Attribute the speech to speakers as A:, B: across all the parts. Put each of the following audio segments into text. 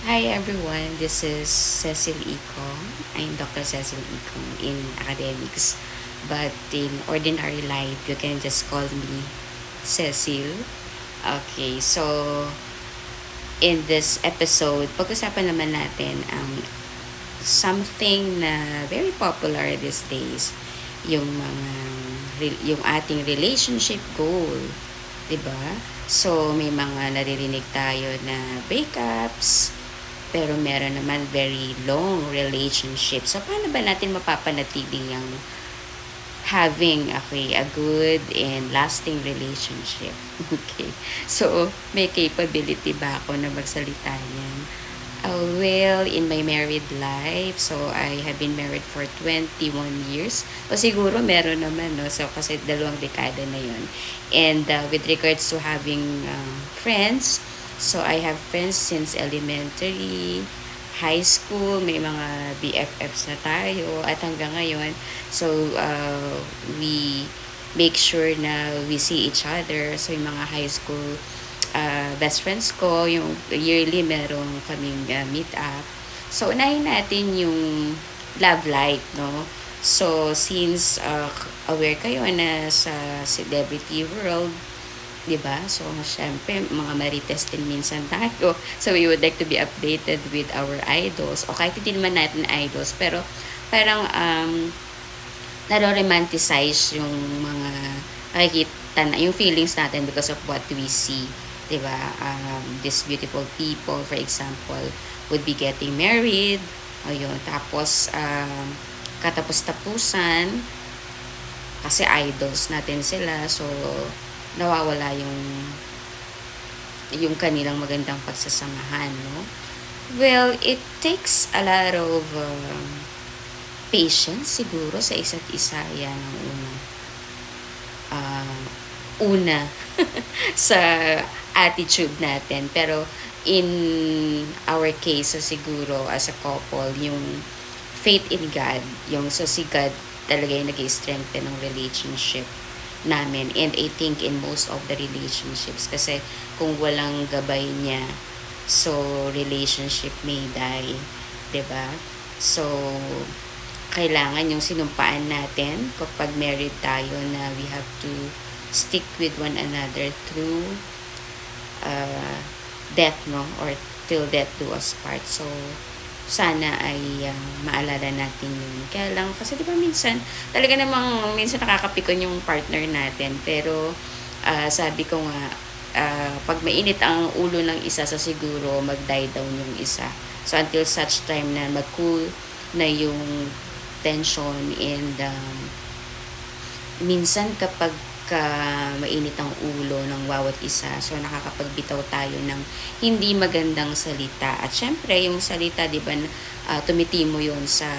A: Hi everyone, this is Cecil Icong. I'm Dr. Cecil Icong in academics, but in ordinary life, you can just call me Cecil. Okay, so in this episode, pag-usapan naman natin ang something na very popular these days, yung yung ating relationship goal, 'di ba? So may mga naririnig tayo na breakups, pero meron naman very long relationship. So, paano ba natin mapapanatili ang having a good and lasting relationship? Okay. So, may capability ba ako na magsalita niyan? Well, in my married life, so I have been married for 21 years. O siguro meron naman, no? So, kasi 2 dekada na yon. And with regards to having friends, so I have friends since elementary, high school, may mga BFFs na tayo, at hanggang ngayon. So, we make sure na we see each other. So, yung mga high school best friends ko, yung yearly meron kaming meet up. So, unahin natin yung love life, no? So, since aware kayo na sa celebrity world, di ba? So, syempre, mga marites din minsan tayo. So, we would like to be updated with our idols. O kahit hindi naman natin idols, pero parang naro-romanticize yung mga nakikita na, yung feelings natin because of what we see. Diba? These beautiful people, for example, would be getting married. O yun. Tapos, katapos-tapusan, kasi idols natin sila. So, nawawala yung kanilang magandang pagsasamahan, no? Well, it takes a lot of patience siguro sa isa't isa. Yan ang una sa attitude natin. Pero in our case, so siguro as a couple, yung faith in God, yung so si God talaga yung nag-strengthen ng relationship namin. And I think in most of the relationships, kasi kung walang gabay niya, so relationship may die, 'di ba? So kailangan yung sinumpaan natin kapag married tayo na we have to stick with one another through death, no? Or till death do us part. So, sana ay maalala natin yun. Kaya lang, kasi di ba minsan, talaga namang minsan nakakapikon yung partner natin. Pero, sabi ko nga, pag mainit ang ulo ng isa, sa siguro mag-die down yung isa. So, until such time na mag-cool na yung tension and minsan kapag mainit ang ulo ng bawat isa, so nakakapagbitaw tayo ng hindi magandang salita. At syempre, yung salita, di ba, tumitimo yun sa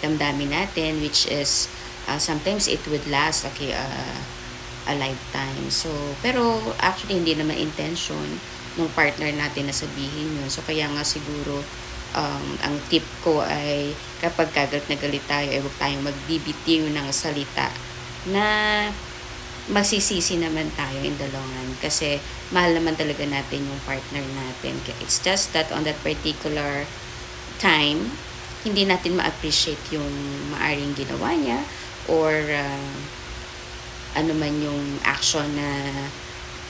A: damdamin natin, which is sometimes it would last a lifetime. So, pero actually hindi naman intention ng partner natin na sabihin yun. So, kaya nga siguro ang tip ko ay kapag galit na galit tayo, ay huwag tayong magbibitiw ng salita na magsisisi naman tayo in the long run, kasi mahal naman talaga natin yung partner natin. It's just that on that particular time, hindi natin ma-appreciate yung maaring ginawa niya or ano man yung action na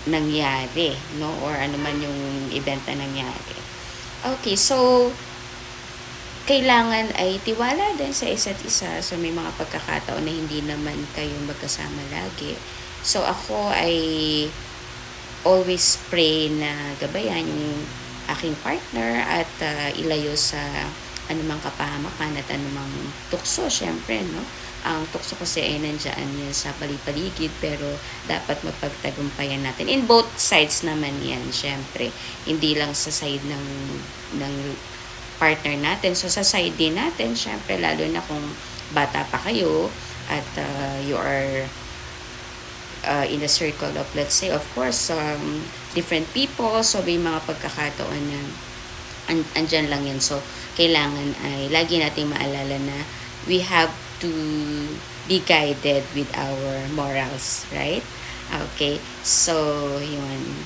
A: nangyari, no? Or ano man yung event na nangyari. Okay, so kailangan ay tiwala din sa isa't isa. So, may mga pagkakataon na hindi naman kayo magkasama lagi. So, ako ay always pray na gabayan yung aking partner at ilayo sa anumang kapahamakan at anumang tukso, syempre, no? Ang tukso kasi ay nandiyan yan sa paligid, pero dapat mapagtagumpayan natin. In both sides naman yan, syempre. Hindi lang sa side ng partner natin. So, sa side din natin, syempre, lalo na kung bata pa kayo at you are in a circle of, let's say, of course, different people. So, may mga pagkakataon na andyan lang yan. So, kailangan ay lagi nating maalala na we have to be guided with our morals, right? Okay. So, yun.